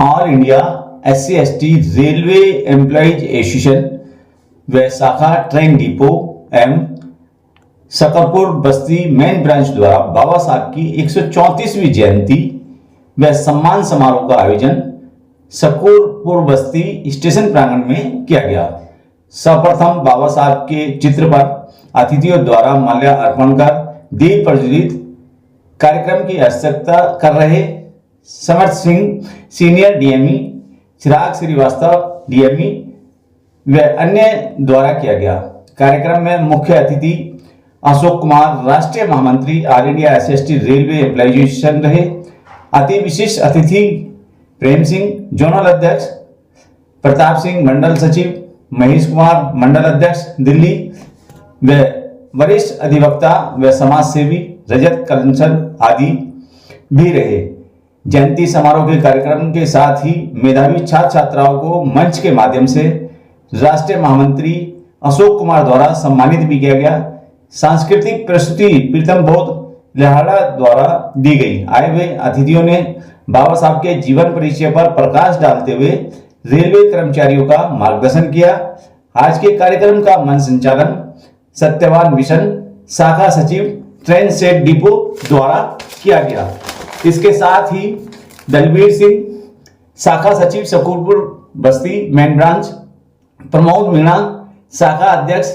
All India SC/ST railway employees association व शाखा train depot एवं शकरपुर बस्ती मेन ब्रांच द्वारा बाबा साहब की 134वीं जयंती व सम्मान समारोह का आयोजन शकरपुर बस्ती स्टेशन प्रांगण में किया गया। सर्वप्रथम बाबा साहब के चित्र पर अतिथियों द्वारा माल्यार्पण कर दीप प्रज्वलित कार्यक्रम की अध्यक्षता कर रहे समर्थ सिंह सीनियर DME, चिराग श्रीवास्तव DME व अन्य द्वारा किया गया। कार्यक्रम में मुख्य अतिथि अशोक कुमार राष्ट्रीय महामंत्री all India SC/ST railway employees association रहे। अति विशिष्ट अतिथि प्रेम सिंह जोनल अध्यक्ष, प्रताप सिंह मंडल सचिव, महेश कुमार मंडल अध्यक्ष दिल्ली व वरिष्ठ अधिवक्ता व समाज सेवी रजत कलंचन आदि भी रहे। जयंती समारोह के कार्यक्रम के साथ ही मेधावी छात्र छात्राओं को मंच के माध्यम से राष्ट्रीय महामंत्री अशोक कुमार द्वारा सम्मानित भी किया गया। सांस्कृतिक प्रस्तुति प्रीतम बोध लहाड़ा द्वारा दी गई। आए हुए अतिथियों ने बाबा साहब के जीवन परिचय पर प्रकाश डालते हुए रेलवे कर्मचारियों का मार्गदर्शन किया। आज के कार्यक्रम का मंच संचालन सत्यवान मिशन शाखा सचिव ट्रेन सेट डिपो द्वारा किया गया। इसके साथ ही दलबीर सिंह शाखा सचिव शकरपुर बस्ती मेन ब्रांच, प्रमोद मीणा शाखा अध्यक्ष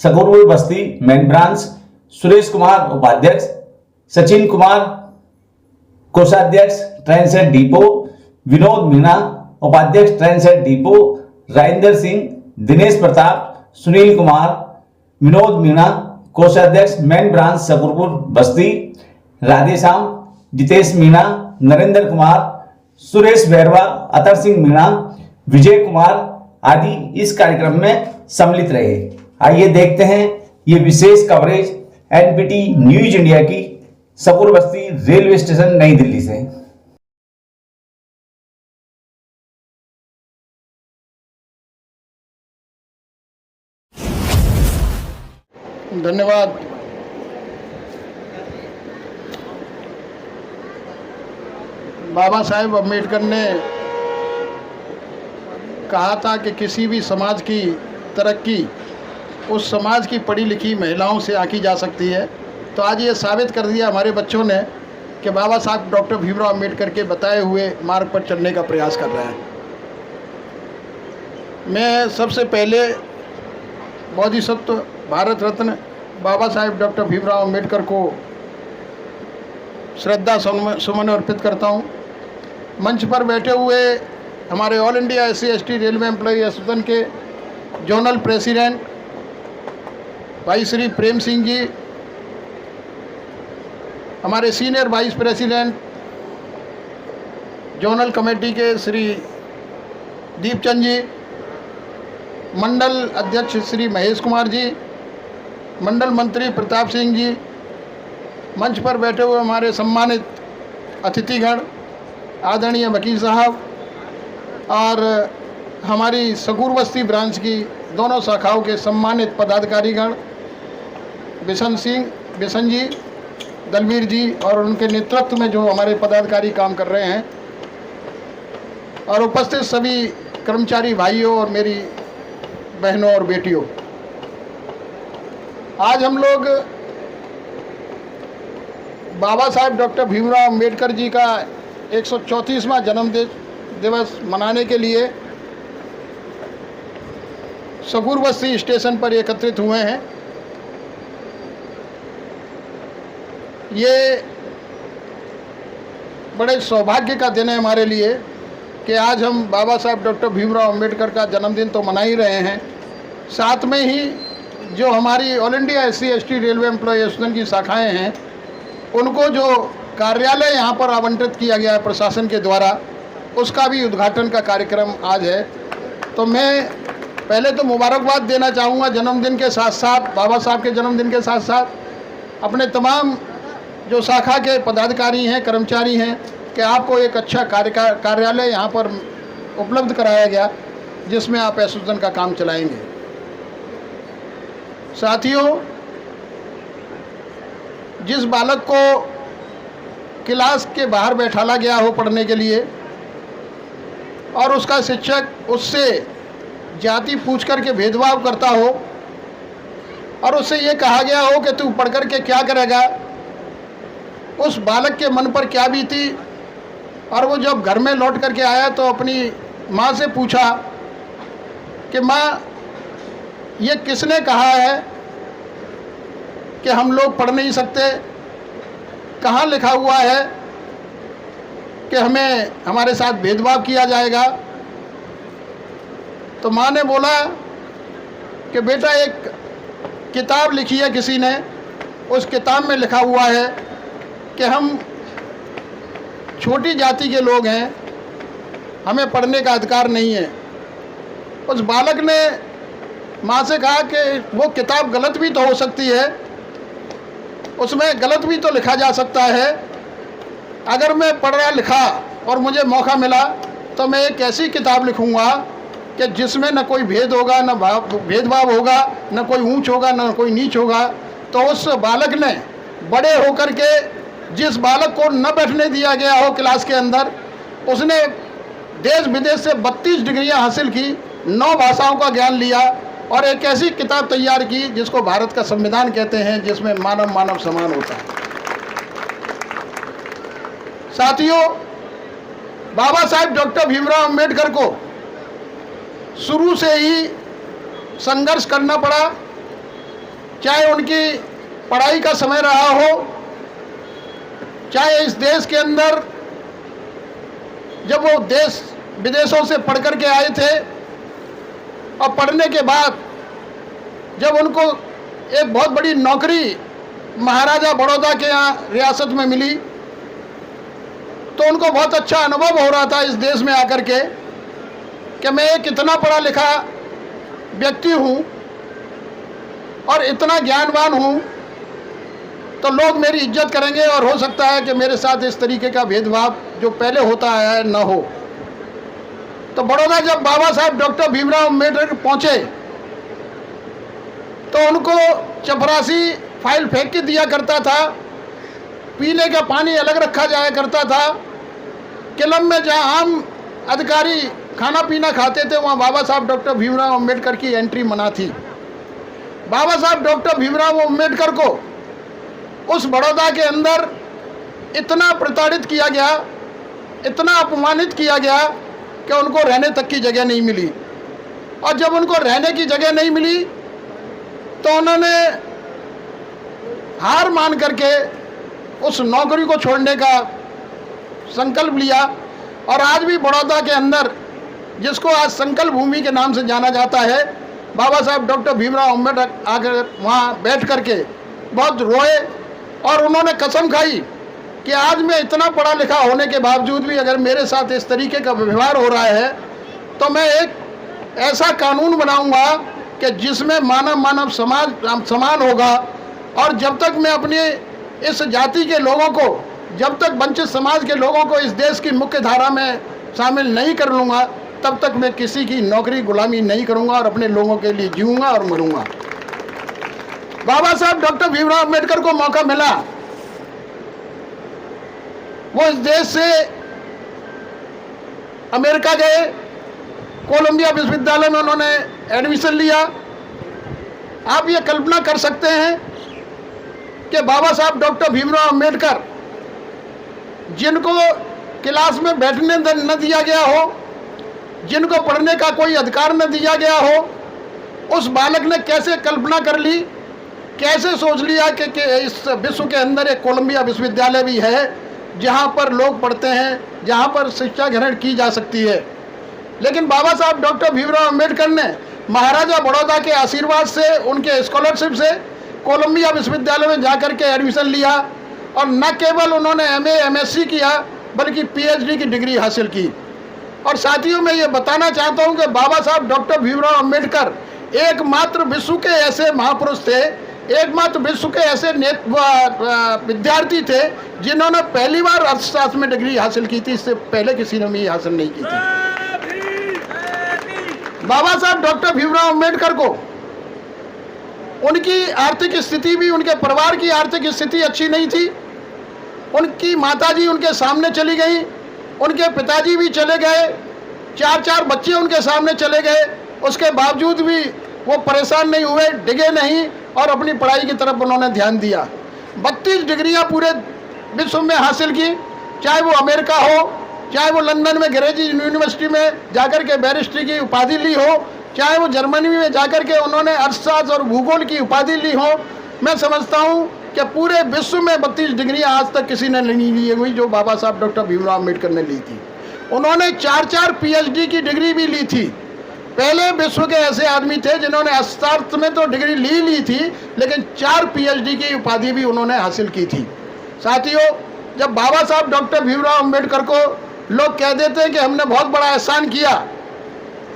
शकरपुर बस्ती मेन ब्रांच, सुरेश कुमार उपाध्यक्ष, सचिन कुमार कोषाध्यक्ष train set depot, Vinod Meena उपाध्यक्ष train set depot, Rajendra Singh, Dinesh Pratap, Sunil Kumar, Vinod Meena कोषाध्यक्ष मेन ब्रांच शकरपुर बस्ती, राधेश्याम, जितेश मीणा, नरेंद्र कुमार, सुरेश भैरवा, अतर सिंह मीणा, विजय कुमार आदि इस कार्यक्रम में सम्मिलित रहे। आइए देखते हैं ये विशेष कवरेज NPT न्यूज इंडिया की शकरपुर बस्ती रेलवे स्टेशन नई दिल्ली से। धन्यवाद। बाबा साहेब अम्बेडकर ने कहा था कि किसी भी समाज की तरक्की उस समाज की पढ़ी लिखी महिलाओं से आकी जा सकती है। तो आज ये साबित कर दिया हमारे बच्चों ने कि बाबा साहब डॉक्टर भीमराव अम्बेडकर के बताए हुए मार्ग पर चलने का प्रयास कर रहे हैं। मैं सबसे पहले बोधिसत्व भारत रत्न बाबा साहेब डॉक्टर भीमराव अम्बेडकर को श्रद्धा सुमन अर्पित करता हूँ। मंच पर बैठे हुए हमारे all India SC/ST railway employee association के जोनल प्रेसिडेंट भाई श्री प्रेम सिंह जी, हमारे senior vice president zonal committee के श्री दीपचंद जी, मंडल अध्यक्ष श्री महेश कुमार जी, मंडल मंत्री प्रताप सिंह जी, मंच पर बैठे हुए हमारे सम्मानित अतिथिगण आदरणीय वकील साहब और हमारी शकरपुर बस्ती ब्रांच की दोनों शाखाओं के सम्मानित पदाधिकारीगण बिशन जी, दलबीर जी और उनके नेतृत्व में जो हमारे पदाधिकारी काम कर रहे हैं, और उपस्थित सभी कर्मचारी भाइयों और मेरी बहनों और बेटियों, आज हम लोग बाबा साहेब डॉक्टर भीमराव अम्बेडकर जी का 134वां जन्म दिवस मनाने के लिए शकरपुर बस्ती स्टेशन पर एकत्रित हुए हैं। ये बड़े सौभाग्य का दिन है हमारे लिए कि आज हम बाबा साहेब डॉक्टर भीमराव अम्बेडकर का जन्मदिन तो मना ही रहे हैं, साथ में ही जो हमारी all India SC/ST railway employ association की शाखाएं हैं उनको जो कार्यालय यहाँ पर आवंटित किया गया है प्रशासन के द्वारा, उसका भी उद्घाटन का कार्यक्रम आज है। तो मैं पहले तो मुबारकबाद देना चाहूँगा जन्मदिन के साथ साथ, बाबा साहब के जन्मदिन के साथ साथ अपने तमाम जो शाखा के पदाधिकारी हैं, कर्मचारी हैं, कि आपको एक अच्छा कार्यालय यहाँ पर उपलब्ध कराया गया जिसमें आप एसोसिएशन का काम चलाएंगे। साथियों, जिस बालक को क्लास के बाहर बैठाला गया हो पढ़ने के लिए, और उसका शिक्षक उससे जाति पूछ कर के भेदभाव करता हो और उससे ये कहा गया हो कि तू पढ़ कर के क्या करेगा, उस बालक के मन पर क्या बीती। और वो जब घर में लौट कर के आया तो अपनी माँ से पूछा कि माँ, ये किसने कहा है कि हम लोग पढ़ नहीं सकते, कहाँ लिखा हुआ है कि हमें हमारे साथ भेदभाव किया जाएगा। तो माँ ने बोला कि बेटा, एक किताब लिखी है किसी ने, उस किताब में लिखा हुआ है कि हम छोटी जाति के लोग हैं, हमें पढ़ने का अधिकार नहीं है। उस बालक ने माँ से कहा कि वो किताब गलत भी तो हो सकती है, उसमें गलत भी तो लिखा जा सकता है। अगर मैं पढ़ा लिखा और मुझे मौका मिला तो मैं एक ऐसी किताब लिखूँगा कि जिसमें न कोई भेद होगा, न भेदभाव होगा, न कोई ऊंच होगा, न कोई नीच होगा। तो उस बालक ने बड़े होकर के, जिस बालक को न बैठने दिया गया हो क्लास के अंदर, उसने देश विदेश से 32 डिग्रियां हासिल की, 9 भाषाओं का ज्ञान लिया और एक ऐसी किताब तैयार की जिसको भारत का संविधान कहते हैं, जिसमें मानव मानव समान होता है। साथियों, बाबा साहेब डॉक्टर भीमराव अंबेडकर को शुरू से ही संघर्ष करना पड़ा, चाहे उनकी पढ़ाई का समय रहा हो, चाहे इस देश के अंदर जब वो देश विदेशों से पढ़ कर के आए थे और पढ़ने के बाद जब उनको एक बहुत बड़ी नौकरी महाराजा बड़ौदा के यहाँ रियासत में मिली तो उनको बहुत अच्छा अनुभव हो रहा था इस देश में आकर के कि मैं एक इतना पढ़ा लिखा व्यक्ति हूँ और इतना ज्ञानवान हूँ तो लोग मेरी इज्जत करेंगे और हो सकता है कि मेरे साथ इस तरीके का भेदभाव जो पहले होता आया है न हो। तो बड़ौदा जब बाबा साहब डॉक्टर भीमराव अम्बेडकर पहुँचे तो उनको चपरासी फाइल फेंक के दिया करता था, पीने का पानी अलग रखा जाया करता था। किलम में जहाँ आम अधिकारी खाना पीना खाते थे वहाँ बाबा साहब डॉक्टर भीमराव अम्बेडकर की एंट्री मना थी। बाबा साहब डॉक्टर भीमराव अम्बेडकर को उस बड़ौदा के अंदर इतना प्रताड़ित किया गया, इतना अपमानित किया गया कि उनको रहने तक की जगह नहीं मिली। और जब उनको रहने की जगह नहीं मिली तो उन्होंने हार मान करके उस नौकरी को छोड़ने का संकल्प लिया। और आज भी बड़ौदा के अंदर, जिसको आज संकल्प भूमि के नाम से जाना जाता है, बाबा साहब डॉक्टर भीमराव अम्बेडकर आकर वहाँ बैठ करके बहुत रोए और उन्होंने कसम खाई कि आज मैं इतना पढ़ा लिखा होने के बावजूद भी अगर मेरे साथ इस तरीके का व्यवहार हो रहा है तो मैं एक ऐसा कानून बनाऊंगा कि जिसमें मानव मानव समाज समान होगा। और जब तक मैं अपनी इस जाति के लोगों को, जब तक वंचित समाज के लोगों को इस देश की मुख्य धारा में शामिल नहीं कर लूँगा, तब तक मैं किसी की नौकरी गुलामी नहीं करूँगा और अपने लोगों के लिए जीऊँगा और मरूँगा। बाबा साहब डॉक्टर भीमराव अम्बेडकर को मौका मिला, वो इस देश से अमेरिका गए, कोलंबिया विश्वविद्यालय में उन्होंने एडमिशन लिया। आप ये कल्पना कर सकते हैं कि बाबा साहब डॉक्टर भीमराव अम्बेडकर, जिनको क्लास में बैठने न दिया गया हो, जिनको पढ़ने का कोई अधिकार न दिया गया हो, उस बालक ने कैसे कल्पना कर ली, कैसे सोच लिया कि इस विश्व के अंदर एक कोलंबिया विश्वविद्यालय भी है जहाँ पर लोग पढ़ते हैं, जहाँ पर शिक्षा ग्रहण की जा सकती है। लेकिन बाबा साहब डॉक्टर भीमराव अम्बेडकर ने महाराजा बड़ौदा के आशीर्वाद से, उनके स्कॉलरशिप से कोलंबिया विश्वविद्यालय में जाकर के एडमिशन लिया और न केवल उन्होंने एमए एमएससी किया बल्कि पीएचडी की डिग्री हासिल की। और साथियों, मैं ये बताना चाहता हूँ कि बाबा साहब डॉक्टर भीमराव अम्बेडकर एकमात्र विश्व के ऐसे महापुरुष थे, एकमात्र विश्व के ऐसे विद्यार्थी थे जिन्होंने पहली बार अर्थशास्त्र में डिग्री हासिल की थी। इससे पहले किसी ने भी हासिल नहीं की थी। बाबा साहब डॉक्टर भीमराव अम्बेडकर को उनकी आर्थिक स्थिति भी, उनके परिवार की आर्थिक स्थिति अच्छी नहीं थी। उनकी माताजी उनके सामने चली गई, उनके पिताजी भी चले गए 4 बच्चे उनके सामने चले गए, उसके बावजूद भी वो परेशान नहीं हुए, डिगे नहीं और अपनी पढ़ाई की तरफ उन्होंने ध्यान दिया। 32 डिग्रियां पूरे विश्व में हासिल की, चाहे वो अमेरिका हो, चाहे वो लंदन में अंग्रेजी यूनिवर्सिटी में जाकर के बैरिस्ट्री की उपाधि ली हो, चाहे वो जर्मनी में जाकर के उन्होंने अर्थशास्त्र और भूगोल की उपाधि ली हो। मैं समझता हूँ कि पूरे विश्व में 32 डिग्रियां आज तक किसी ने नहीं ली हुई जो बाबा साहब डॉक्टर भीमराव अम्बेडकर ने ली थी। उन्होंने 4 PhD की डिग्री भी ली थी। पहले विश्व के ऐसे आदमी थे जिन्होंने अर्थशास्त्र में तो डिग्री ली थी, लेकिन 4 PhD की उपाधि भी उन्होंने हासिल की थी। साथियों, जब बाबा साहब डॉक्टर भीमराव अम्बेडकर को लोग कह देते हैं कि हमने बहुत बड़ा एहसान किया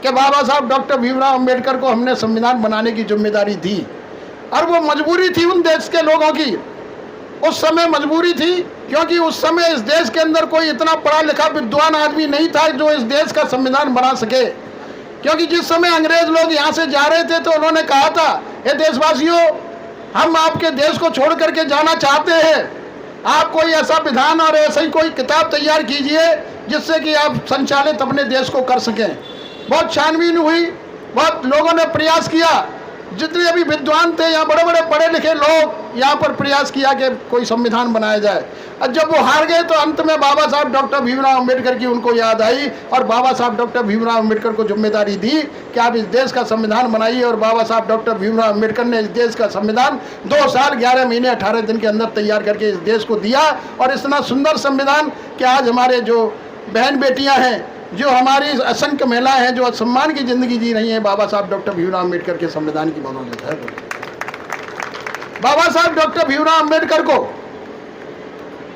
कि बाबा साहब डॉक्टर भीमराव अम्बेडकर को हमने संविधान बनाने की जिम्मेदारी दी, और वो मजबूरी थी उन देश के लोगों की, उस समय मजबूरी थी, क्योंकि उस समय इस देश के अंदर कोई इतना पढ़ा लिखा विद्वान आदमी नहीं था जो इस देश का संविधान बना सके। क्योंकि जिस समय अंग्रेज लोग यहाँ से जा रहे थे तो उन्होंने कहा था, ये देशवासियों, हम आपके देश को छोड़ करके जाना चाहते हैं, आप कोई ऐसा विधान और ऐसी कोई किताब तैयार कीजिए जिससे कि आप संचालित अपने देश को कर सकें। बहुत छानबीन हुई, बहुत लोगों ने प्रयास किया, जितने भी विद्वान थे या बड़े बड़े पढ़े लिखे लोग यहाँ पर प्रयास किया कि कोई संविधान बनाया जाए। और जब वो हार गए तो अंत में बाबा साहब डॉक्टर भीमराव अम्बेडकर की उनको याद आई और बाबा साहब डॉक्टर भीमराव अम्बेडकर को जिम्मेदारी दी कि आप इस देश का संविधान बनाइए। और बाबा साहब डॉक्टर भीमराव अम्बेडकर ने इस देश का संविधान 2 साल 11 महीने 18 दिन के अंदर तैयार करके इस देश को दिया। और इतना सुंदर संविधान कि आज हमारे जो बहन बेटियाँ हैं, जो हमारी असंख्य महिलाएं हैं, जो सम्मान की जिंदगी जी रही हैं, बाबा साहब डॉक्टर भीमराव अम्बेडकर के संविधान की बदौलत है। बाबा साहब डॉक्टर भीमराव अम्बेडकर को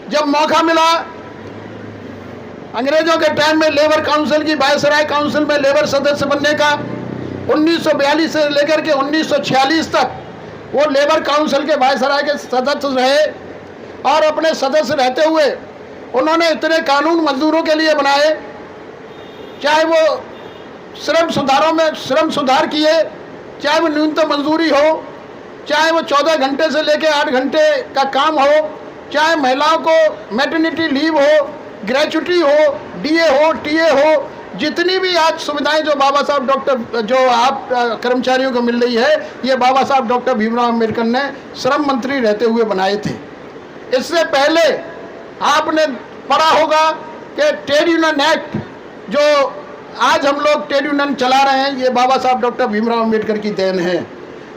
जब मौका मिला, अंग्रेजों के टाइम में लेबर काउंसिल की, वायसराय काउंसिल में लेबर सदस्य बनने का, 1942 से लेकर के 1946 तक वो लेबर काउंसिल के वायसराय के सदस्य रहे। और अपने सदस्य रहते हुए उन्होंने इतने कानून मजदूरों के लिए बनाए, चाहे वो श्रम सुधारों में श्रम सुधार किए, चाहे वो न्यूनतम मजदूरी हो, चाहे वो 14 घंटे से लेकर 8 घंटे का काम हो, चाहे महिलाओं को मैटरनिटी लीव हो, ग्रेचुटी हो, डीए हो, टीए हो, जितनी भी आज सुविधाएं जो बाबा साहब डॉक्टर जो आप कर्मचारियों को मिल रही है, ये बाबा साहब डॉक्टर भीमराव अम्बेडकर ने श्रम मंत्री रहते हुए बनाए थे। इससे पहले आपने पढ़ा होगा कि ट्रेड यूनियन एक्ट, जो आज हम लोग ट्रेड यूनियन चला रहे हैं, ये बाबा साहब डॉक्टर भीमराव अम्बेडकर की देन है।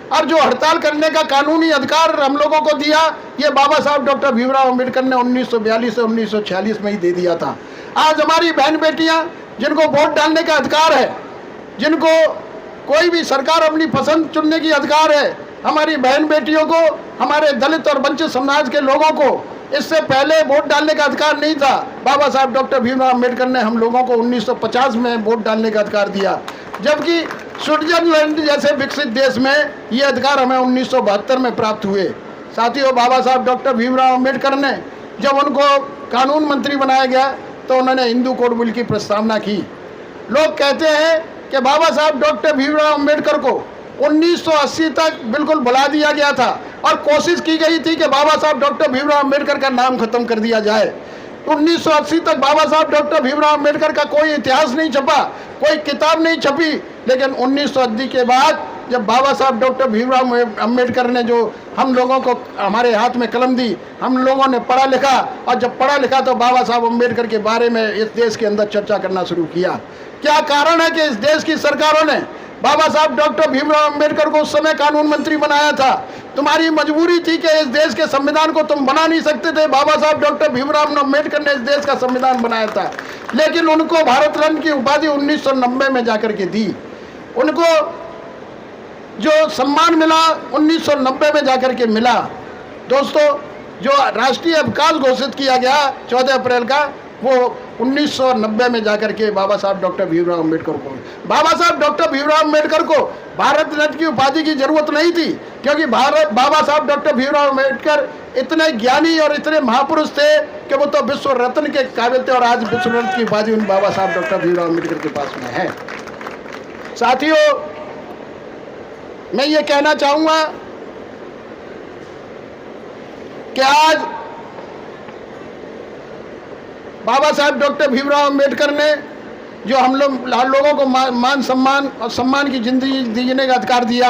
और जो हड़ताल करने का कानूनी अधिकार हम लोगों को दिया, ये बाबा साहब डॉक्टर भीमराव अम्बेडकर ने 1942 से 1946 में ही दे दिया था। आज हमारी बहन बेटियां जिनको वोट डालने का अधिकार है, जिनको कोई भी सरकार अपनी पसंद चुनने की अधिकार है, हमारी बहन बेटियों को, हमारे दलित और वंचित समाज के लोगों को इससे पहले वोट डालने का अधिकार नहीं था। बाबा साहब डॉक्टर भीमराव अम्बेडकर ने हम लोगों को 1950 में वोट डालने का अधिकार दिया, जबकि स्विट्जरलैंड जैसे विकसित देश में ये अधिकार हमें 1972 में प्राप्त हुए। साथियों, बाबा साहब डॉक्टर भीमराव अम्बेडकर ने जब उनको कानून मंत्री बनाया गया तो उन्होंने हिंदू कोड बिल की प्रस्तावना की। लोग कहते हैं कि बाबा साहब डॉक्टर भीमराव अम्बेडकर को 1980 तक बिल्कुल भुला दिया गया था और कोशिश की गई थी कि बाबा साहब डॉक्टर भीमराव अम्बेडकर का नाम खत्म कर दिया जाए। 1980 तक बाबा साहब डॉक्टर भीमराव अम्बेडकर का कोई इतिहास नहीं छपा, कोई किताब नहीं छपी। लेकिन 1980 के बाद जब बाबा साहब डॉक्टर भीमराव अम्बेडकर ने जो हम लोगों को हमारे हाथ में कलम दी, हम लोगों ने पढ़ा लिखा, और जब पढ़ा लिखा तो बाबा साहब अम्बेडकर के बारे में इस देश के अंदर चर्चा करना शुरू किया। क्या कारण है कि इस देश की सरकारों ने बाबा साहब डॉक्टर भीमराव अम्बेडकर को उस समय कानून मंत्री बनाया था? तुम्हारी मजबूरी थी कि इस देश के संविधान को तुम बना नहीं सकते थे। बाबा साहब डॉक्टर भीमराव अम्बेडकर ने इस देश का संविधान बनाया था, लेकिन उनको भारत रत्न की उपाधि 1990 में जाकर के दी। उनको जो सम्मान मिला 1990 में जाकर के मिला। दोस्तों, जो राष्ट्रीय अवकाश घोषित किया गया 14 अप्रैल का, वो 1990 में जाकर के बाबा साहब डॉक्टर भीमराव अम्बेडकर को, बाबा साहब डॉक्टर भीमराव अम्बेडकर को भारत रत्न की उपाधि की जरूरत नहीं थी, क्योंकि बाबा साहब डॉक्टर भीमराव अम्बेडकर इतने ज्ञानी और इतने महापुरुष थे कि वो तो विश्व रत्न के काबिल थे, और आज विश्व रत्न की उपाधि उन बाबा साहब डॉक्टर भीमराव अम्बेडकर के पास में है। साथियों, मैं ये कहना चाहूँगा कि आज बाबा साहब डॉक्टर भीमराव अम्बेडकर ने जो हम लोगों को मान सम्मान और सम्मान की ज़िंदगी जीने का अधिकार दिया,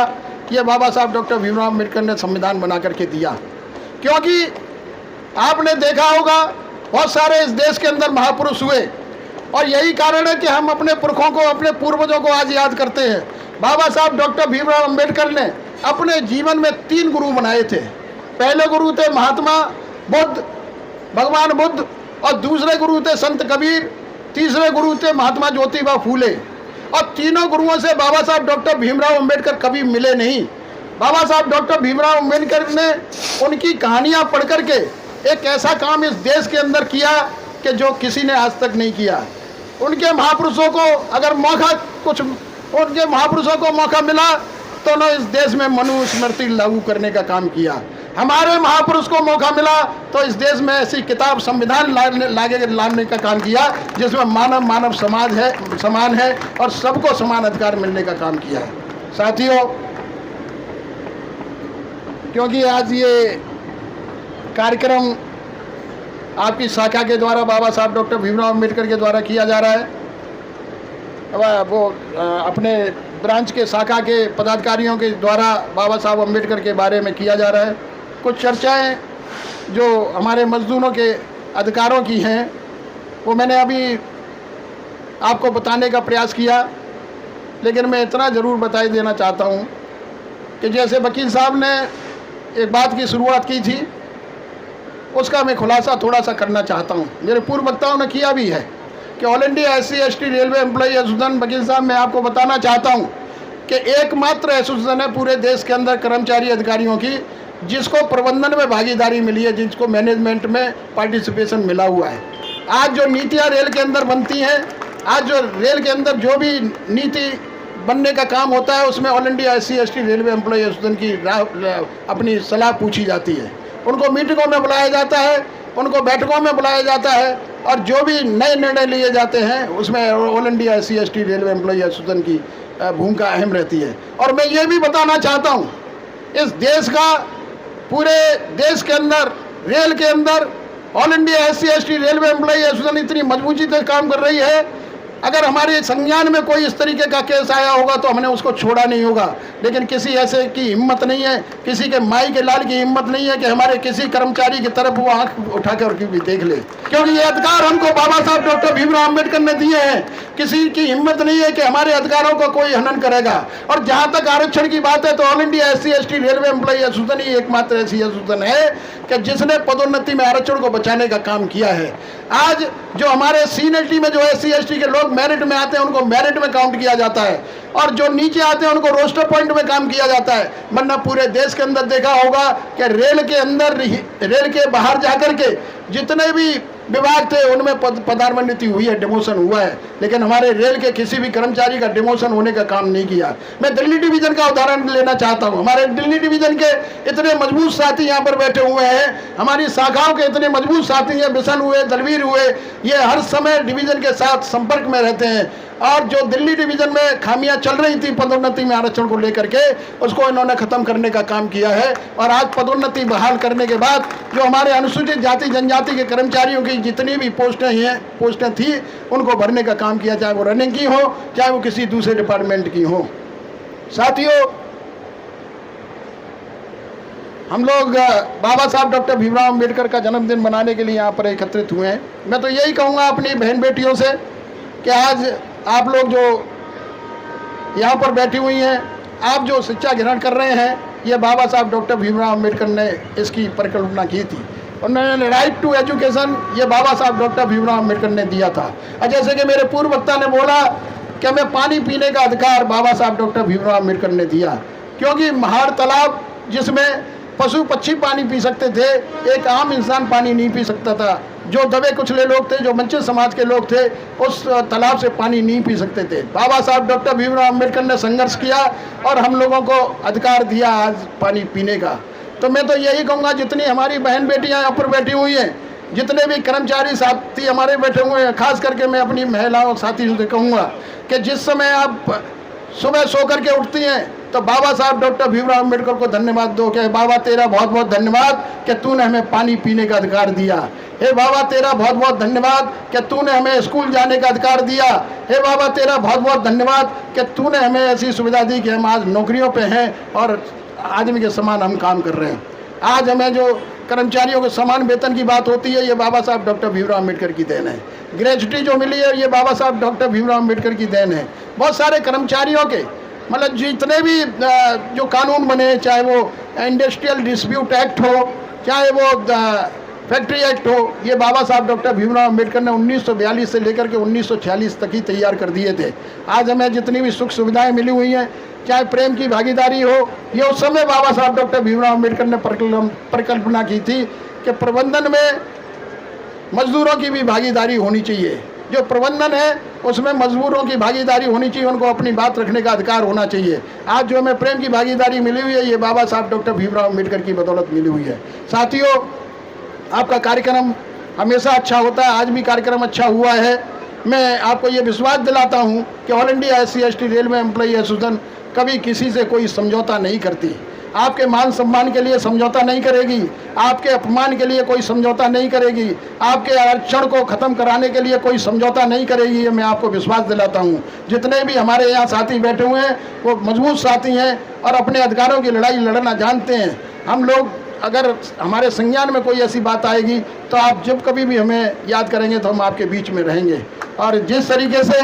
ये बाबा साहब डॉक्टर भीमराव अम्बेडकर ने संविधान बना करके दिया। क्योंकि आपने देखा होगा बहुत सारे इस देश के अंदर महापुरुष हुए, और यही कारण है कि हम अपने पुरखों को, अपने पूर्वजों को आज याद करते हैं। बाबा साहब डॉक्टर भीमराव अम्बेडकर ने अपने जीवन में 3 गुरु बनाए थे। पहले गुरु थे महात्मा बुद्ध, भगवान बुद्ध, और दूसरे गुरु थे संत कबीर, तीसरे गुरु थे महात्मा ज्योतिबा फूले। और तीनों गुरुओं से बाबा साहब डॉक्टर भीमराव अम्बेडकर कभी मिले नहीं। बाबा साहब डॉक्टर भीमराव अम्बेडकर ने उनकी कहानियां पढ़ करके एक ऐसा काम इस देश के अंदर किया कि जो किसी ने आज तक नहीं किया। उनके महापुरुषों को अगर उनके महापुरुषों को मौका मिला तो उन्होंने इस देश में मनुस्मृति लागू करने का काम किया। हमारे महापुरुष को मौका मिला तो इस देश में ऐसी किताब, संविधान लाने का काम किया जिसमें मानव समान है और सबको समान अधिकार मिलने का काम किया है। साथियों, क्योंकि आज ये कार्यक्रम आपकी शाखा के द्वारा बाबा साहब डॉक्टर भीमराव अम्बेडकर के द्वारा किया जा रहा है, वो अपने ब्रांच के शाखा के पदाधिकारियों के द्वारा बाबा साहब अम्बेडकर के बारे में किया जा रहा है। कुछ चर्चाएं जो हमारे मजदूरों के अधिकारों की हैं वो मैंने अभी आपको बताने का प्रयास किया, लेकिन मैं इतना ज़रूर बताई देना चाहता हूं कि जैसे वकील साहब ने एक बात की शुरुआत की थी, उसका मैं खुलासा थोड़ा सा करना चाहता हूं। मेरे पूर्व वक्ताओं ने किया भी है कि all India SC/ST railway employee association, वकील साहब मैं आपको बताना चाहता हूं कि एकमात्र एसोसिएशन है पूरे देश के अंदर कर्मचारी अधिकारियों की जिसको प्रबंधन में भागीदारी मिली है, जिसको मैनेजमेंट में पार्टिसिपेशन मिला हुआ है। आज जो नीतियाँ रेल के अंदर बनती हैं, आज जो रेल के अंदर जो भी नीति बनने का काम होता है उसमें all India SC/ST railway employee association की अपनी सलाह पूछी जाती है। उनको मीटिंगों में बुलाया जाता है, उनको बैठकों में बुलाया जाता है, और जो भी नए निर्णय लिए जाते हैं उसमें all India SC/ST railway employee association की भूमिका अहम रहती है। और मैं ये भी बताना चाहता हूँ, इस देश का, पूरे देश के अंदर, रेल के अंदर all India SC/ST railway employee association इतनी मजबूती से काम कर रही है, अगर हमारे संज्ञान में कोई इस तरीके का केस आया होगा तो हमने उसको छोड़ा नहीं होगा। लेकिन किसी ऐसे की हिम्मत नहीं है, किसी के माई के लाल की हिम्मत नहीं है कि हमारे किसी कर्मचारी की तरफ वो आंख उठाकर भी देख ले, क्योंकि ये अधिकार हमको बाबा साहब डॉक्टर भीमराव अम्बेडकर ने दिए हैं। किसी की हिम्मत नहीं है कि हमारे अधिकारों को कोई हनन करेगा। और जहाँ तक आरक्षण की बात है तो all India SC/ST railway employee association ही एकमात्र ऐसी एसोसिएशन है कि जिसने पदोन्नति में आरक्षण को बचाने का काम किया है। आज जो हमारे सीनियरिटी में जो SC/ST के लोग मेरिट में आते हैं उनको मेरिट में काउंट किया जाता है, और जो नीचे आते हैं उनको रोस्टर पॉइंट में काम किया जाता है। वरना पूरे देश के अंदर देखा होगा कि रेल के अंदर, रेल के बाहर जाकर के जितने भी विभाग थे उनमें पदोन्नति हुई है, डिमोशन हुआ है, लेकिन हमारे रेल के किसी भी कर्मचारी का डिमोशन होने का काम नहीं किया। मैं दिल्ली डिवीजन का उदाहरण लेना चाहता हूं। हमारे दिल्ली डिवीजन के इतने मजबूत साथी यहाँ पर बैठे हुए हैं, हमारी शाखाओं के इतने मजबूत साथी हैं, बिशन हुए, दलवीर हुए, ये हर समय डिवीजन के साथ संपर्क में रहते हैं। और जो दिल्ली डिवीजन में खामियां चल रही थी पदोन्नति में आरक्षण को लेकर के, उसको इन्होंने खत्म करने का काम किया है। और आज पदोन्नति बहाल करने के बाद जो हमारे अनुसूचित जाति जनजाति के कर्मचारियों की जितनी भी पोस्टें थी उनको भरने का काम किया, चाहे वो रनिंग की हो, चाहे वो किसी दूसरे डिपार्टमेंट की हो। साथियों, हम लोग बाबा साहब डॉक्टर भीमराव अम्बेडकर का जन्मदिन मनाने के लिए यहाँ पर एकत्रित हुए हैं। मैं तो यही कहूँगा अपनी बहन बेटियों से कि आज आप लोग जो यहाँ पर बैठी हुई हैं, आप जो शिक्षा ग्रहण कर रहे हैं, ये बाबा साहब डॉक्टर भीमराव अम्बेडकर ने इसकी परिकल्पना की थी। उन्होंने राइट टू एजुकेशन ये बाबा साहब डॉक्टर भीमराव अम्बेडकर ने दिया था। और जैसे कि मेरे पूर्व वक्ता ने बोला कि हमें पानी पीने का अधिकार बाबा साहब डॉक्टर भीमराव अम्बेडकर ने दिया, क्योंकि महार तालाब जिसमें पशु पक्षी पानी पी सकते थे, एक आम इंसान पानी नहीं पी सकता था। जो दबे कुचले लोग थे, जो वंचित समाज के लोग थे, उस तालाब से पानी नहीं पी सकते थे। बाबा साहब डॉक्टर भीमराव अम्बेडकर ने संघर्ष किया और हम लोगों को अधिकार दिया आज पानी पीने का। तो मैं तो यही कहूँगा, जितनी हमारी बहन बेटियाँ यहाँ पर बैठी हुई हैं, जितने भी कर्मचारी साथी हमारे बैठे हुए हैं, खास करके मैं अपनी महिलाओं साथियों से कहूँगा कि जिस समय आप सुबह सो करके उठती हैं तो बाबा साहब डॉक्टर भीमराव अम्बेडकर को धन्यवाद दो कि बाबा तेरा बहुत बहुत धन्यवाद कि तूने हमें पानी पीने का अधिकार दिया। हे बाबा तेरा बहुत बहुत धन्यवाद कि तूने हमें स्कूल जाने का अधिकार दिया। हे बाबा तेरा बहुत बहुत धन्यवाद कि तूने हमें ऐसी सुविधा दी कि हम आज नौकरियों पे हैं और आदमी के समान हम काम कर रहे हैं। आज हमें जो कर्मचारियों के समान वेतन की बात होती है, ये बाबा साहब डॉक्टर भीमराव अम्बेडकर की देन है। ग्रेजुटी जो मिली है, ये बाबा साहब डॉक्टर भीमराव अम्बेडकर की देन है। बहुत सारे कर्मचारियों के मतलब जितने भी जो कानून बने, चाहे वो इंडस्ट्रियल डिस्प्यूट एक्ट हो, चाहे वो फैक्ट्री एक्ट हो, ये बाबा साहब डॉक्टर भीमराव अम्बेडकर ने 1942 से लेकर के 1946 तक ही तैयार कर दिए थे। आज हमें जितनी भी सुख सुविधाएं मिली हुई हैं, चाहे प्रेम की भागीदारी हो, ये उस समय बाबा साहब डॉक्टर भीमराव अम्बेडकर ने परिकल्पना की थी कि प्रबंधन में मजदूरों की भी भागीदारी होनी चाहिए। जो प्रबंधन है उसमें मजदूरों की भागीदारी होनी चाहिए, उनको अपनी बात रखने का अधिकार होना चाहिए। आज जो हमें प्रेम की भागीदारी मिली हुई है, ये बाबा साहब डॉक्टर भीमराव अम्बेडकर की बदौलत मिली हुई है। साथियों, आपका कार्यक्रम हमेशा अच्छा होता है, आज भी कार्यक्रम अच्छा हुआ है। मैं आपको ये विश्वास दिलाता हूँ कि all India SC/ST railway employee association कभी किसी से कोई समझौता नहीं करती। आपके मान सम्मान के लिए समझौता नहीं करेगी, आपके अपमान के लिए कोई समझौता नहीं करेगी, आपके आरक्षण को ख़त्म कराने के लिए कोई समझौता नहीं करेगी। ये मैं आपको विश्वास दिलाता हूँ। जितने भी हमारे यहाँ साथी बैठे हुए हैं वो मजबूत साथी हैं और अपने अधिकारों की लड़ाई लड़ना जानते हैं। हम लोग अगर हमारे संज्ञान में कोई ऐसी बात आएगी तो आप जब कभी भी हमें याद करेंगे तो हम आपके बीच में रहेंगे। और जिस तरीके से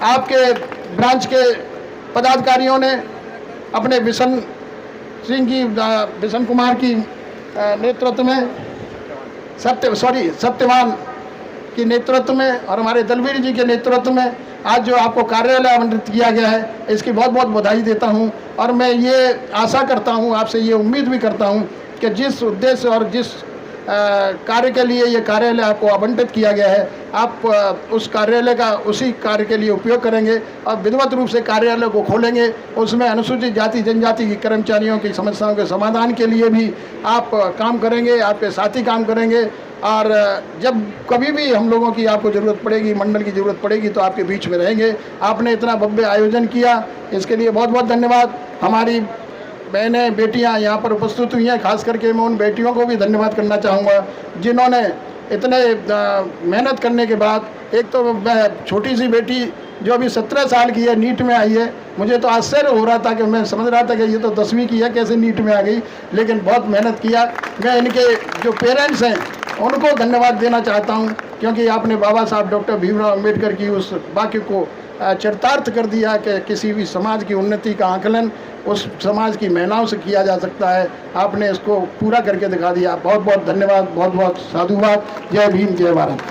आपके ब्रांच के पदाधिकारियों ने अपने बिशन कुमार की नेतृत्व में सत्यवान की नेतृत्व में और हमारे दलवीर जी के नेतृत्व में आज जो आपको कार्यालय आवंटित किया गया है, इसकी बहुत बहुत बधाई देता हूं। और मैं ये आशा करता हूं, आपसे ये उम्मीद भी करता हूं कि जिस उद्देश्य और जिस कार्य के लिए ये कार्यालय आपको आवंटित किया गया है, आप उस कार्यालय का उसी कार्य के लिए उपयोग करेंगे और विधिवत रूप से कार्यालय को खोलेंगे। उसमें अनुसूचित जाति जनजाति के कर्मचारियों की समस्याओं के समाधान के लिए भी आप काम करेंगे, आपके साथी काम करेंगे। और जब कभी भी हम लोगों की आपको ज़रूरत पड़ेगी, मंडल की ज़रूरत पड़ेगी, तो आपके बीच में रहेंगे। आपने इतना भव्य आयोजन किया, इसके लिए बहुत बहुत धन्यवाद। हमारी बहनें बेटियां यहाँ पर उपस्थित हुई हैं, खास करके मैं उन बेटियों को भी धन्यवाद करना चाहूँगा जिन्होंने इतने मेहनत करने के बाद, एक तो छोटी सी बेटी जो अभी 17 साल की है, नीट में आई है। मुझे तो आश्चर्य हो रहा था कि मैं समझ रहा था कि ये तो 10वीं की है, कैसे नीट में आ गई, लेकिन बहुत मेहनत किया। मैं इनके जो पेरेंट्स हैं उनको धन्यवाद देना चाहता हूँ, क्योंकि आपने बाबा साहब डॉक्टर भीमराव अम्बेडकर की उस वाक्य को चरितार्थ कर दिया कि किसी भी समाज की उन्नति का आकलन उस समाज की महिलाओं से किया जा सकता है। आपने इसको पूरा करके दिखा दिया। बहुत बहुत धन्यवाद, बहुत बहुत साधुवाद। जय भीम, जय भारत।